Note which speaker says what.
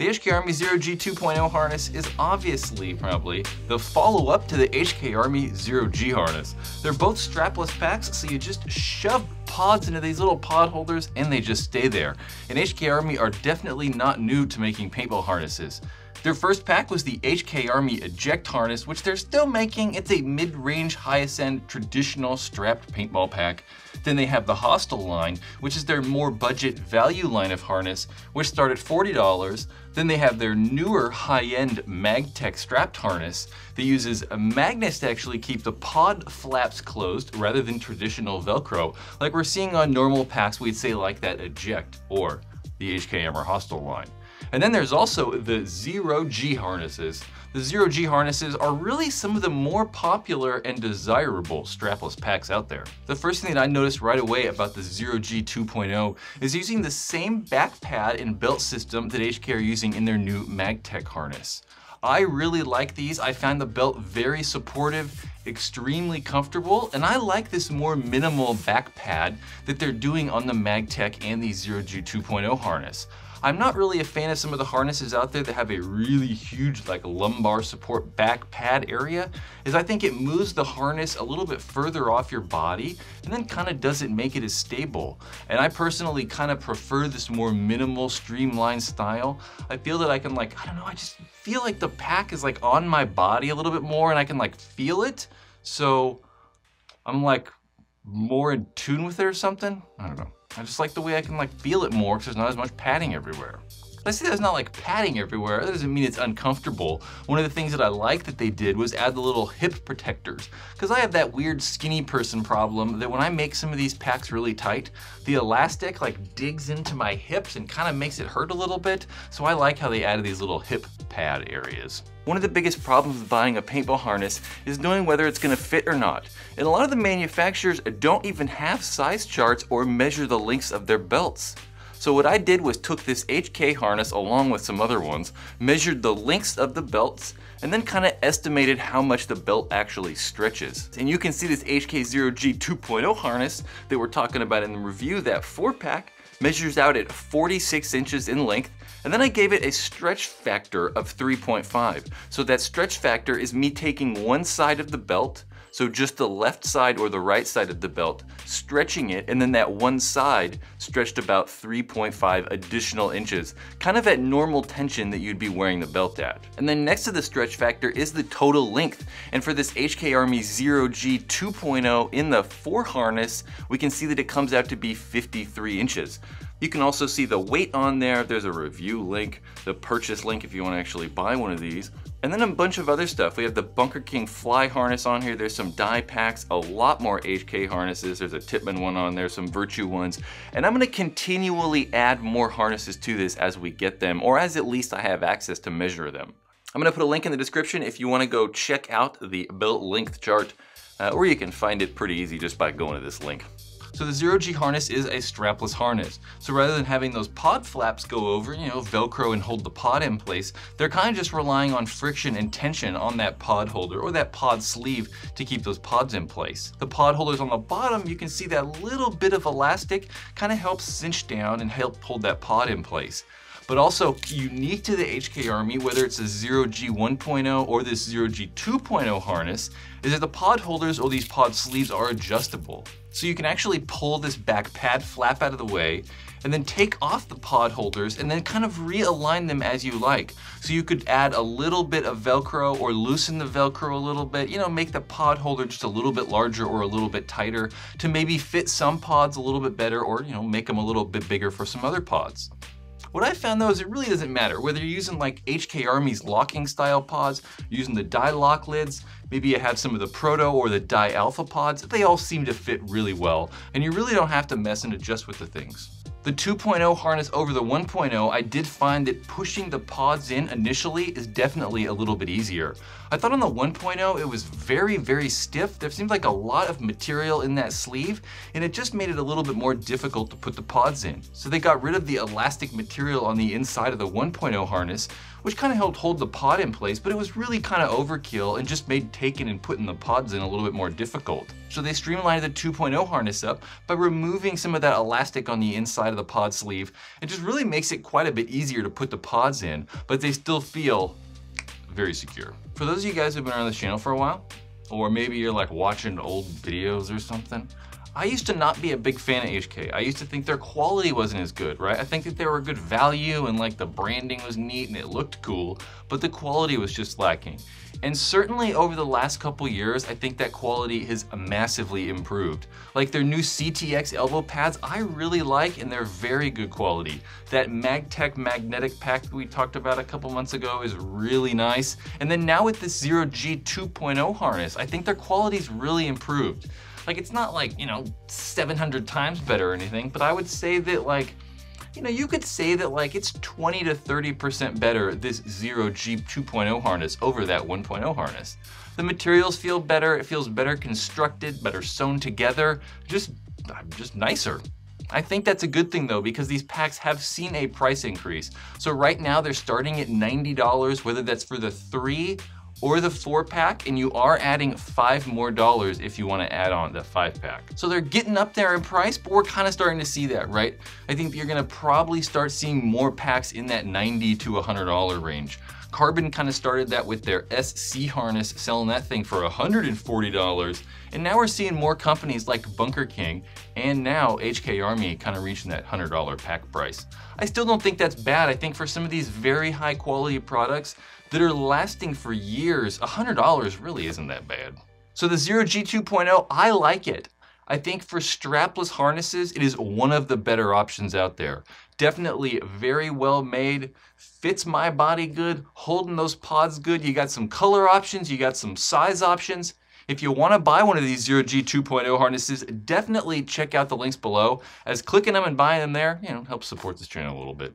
Speaker 1: The HK Army Zero G 2.0 harness is obviously probably the follow-up to the HK Army Zero G harness. They're both strapless packs, so you just shove pods into these little pod holders and they just stay there. And HK Army are definitely not new to making paintball harnesses. Their first pack was the HK Army Eject harness, which they're still making. It's a mid-range, highest-end, traditional strapped paintball pack. Then they have the Hostile line, which is their more budget value line of harness, which start at $40. Then they have their newer high-end MagTek strapped harness that uses magnets to actually keep the pod flaps closed rather than traditional Velcro, like we're seeing on normal packs. We'd say like that Eject or the HK Armor Hostile line. And then there's also the Zero G harnesses. The Zero G harnesses are really some of the more popular and desirable strapless packs out there. The first thing that I noticed right away about the Zero G 2.0 is using the same back pad and belt system that HK are using in their new MagTek harness. I really like these. I found the belt very supportive, extremely comfortable, and I like this more minimal back pad that they're doing on the MagTek and the Zero G 2.0 harness. I'm not really a fan of some of the harnesses out there that have a really huge like lumbar support back pad area, as I think it moves the harness a little bit further off your body and then kind of doesn't make it as stable. And I personally kind of prefer this more minimal streamlined style. I feel that I can I don't know, I just feel like the pack is like on my body a little bit more and I can like feel it. So I'm like more in tune with it or something. I don't know. I just like the way I can feel it more because there's not as much padding everywhere. I say there's not like padding everywhere, that doesn't mean it's uncomfortable. One of the things that I like that they did was add the little hip protectors. Because I have that weird skinny person problem that when I make some of these packs really tight, the elastic digs into my hips and kind of makes it hurt a little bit. So I like how they added these little hip pad areas. One of the biggest problems with buying a paintball harness is knowing whether it's going to fit or not. And a lot of the manufacturers don't even have size charts or measure the lengths of their belts. So what I did was took this HK harness along with some other ones, measured the lengths of the belts, and then kind of estimated how much the belt actually stretches. And you can see this HK Zero G 2.0 harness that we're talking about in the review, that 4-pack, measures out at 46 inches in length, and then I gave it a stretch factor of 3.5. So that stretch factor is me taking one side of the belt, so just the left side or the right side of the belt, stretching it, and then that one side stretched about 3.5 additional inches, kind of at normal tension that you'd be wearing the belt at. And then next to the stretch factor is the total length. And for this HK Army Zero G 2.0 in the 4 harness, we can see that it comes out to be 53 inches. You can also see the weight on there. There's a review link, the purchase link if you want to actually buy one of these. And then a bunch of other stuff. We have the Bunker King Fly harness on here. There's some die packs, a lot more HK harnesses. There's a Tipman one on there, some Virtue ones. And I'm going to continually add more harnesses to this as we get them, or as at least I have access to measure them. I'm going to put a link in the description if you want to go check out the belt length chart, or you can find it pretty easy just by going to this link. So the Zero G harness is a strapless harness. So rather than having those pod flaps go over, Velcro and hold the pod in place, they're kind of just relying on friction and tension on that pod holder or that pod sleeve to keep those pods in place. The pod holders on the bottom, you can see that little bit of elastic kind of helps cinch down and help hold that pod in place. But also unique to the HK Army, whether it's a Zero G 1.0 or this Zero G 2.0 harness, is that the pod holders or these pod sleeves are adjustable. So you can actually pull this back pad flap out of the way and then take off the pod holders and then kind of realign them as you like. So you could add a little bit of Velcro or loosen the Velcro a little bit, make the pod holder just a little bit larger or a little bit tighter to maybe fit some pods a little bit better, or make them a little bit bigger for some other pods. What I found though is it really doesn't matter whether you're using HK Army's locking style pods, using the die lock lids, maybe you have some of the Proto or the die alpha pods, they all seem to fit really well, and you really don't have to mess and adjust with the things. The 2.0 harness over the 1.0, I did find that pushing the pods in initially is definitely a little bit easier. I thought on the 1.0 it was very, very stiff. There seemed like a lot of material in that sleeve, and it just made it a little bit more difficult to put the pods in. So they got rid of the elastic material on the inside of the 1.0 harness, which kind of helped hold the pod in place, but it was really kind of overkill and just made taking and putting the pods in a little bit more difficult. So they streamlined the 2.0 harness up by removing some of that elastic on the inside side of the pod sleeve. It just really makes it quite a bit easier to put the pods in, but they still feel very secure. For those of you guys who've been around this channel for a while, or maybe you're like watching old videos or something, I used to not be a big fan of HK. I used to think their quality wasn't as good, right? I think that they were good value and like the branding was neat and it looked cool, but the quality was just lacking. And certainly over the last couple years, I think that quality has massively improved. Like their new CTX elbow pads, I really like, and they're very good quality. That MagTek magnetic pack that we talked about a couple months ago is really nice. And then now with this Zero G 2.0 harness, I think their quality's really improved. Like it's not like, 700 times better or anything, but I would say that like, you could say that like it's 20 to 30% better, this Zero G 2.0 harness over that 1.0 harness. The materials feel better, it feels better constructed, better sewn together, just nicer. I think that's a good thing though, because these packs have seen a price increase. So right now they're starting at $90, whether that's for the 3 or the 4-pack, and you are adding $5 more if you want to add on the 5-pack. So they're getting up there in price, but we're kind of starting to see that, right? I think you're gonna probably start seeing more packs in that $90 to $100 range. Carbon kind of started that with their SC harness, selling that thing for $140, and now we're seeing more companies like Bunker King and now HK Army kind of reaching that $100 pack price. I still don't think that's bad. I think for some of these very high quality products that are lasting for years, $100 really isn't that bad. So the Zero G 2.0, I like it. I think for strapless harnesses, it is one of the better options out there. Definitely very well made, fits my body good, holding those pods good. You got some color options, you got some size options. If you want to buy one of these Zero G 2.0 harnesses, definitely check out the links below, as clicking them and buying them there, helps support this channel a little bit.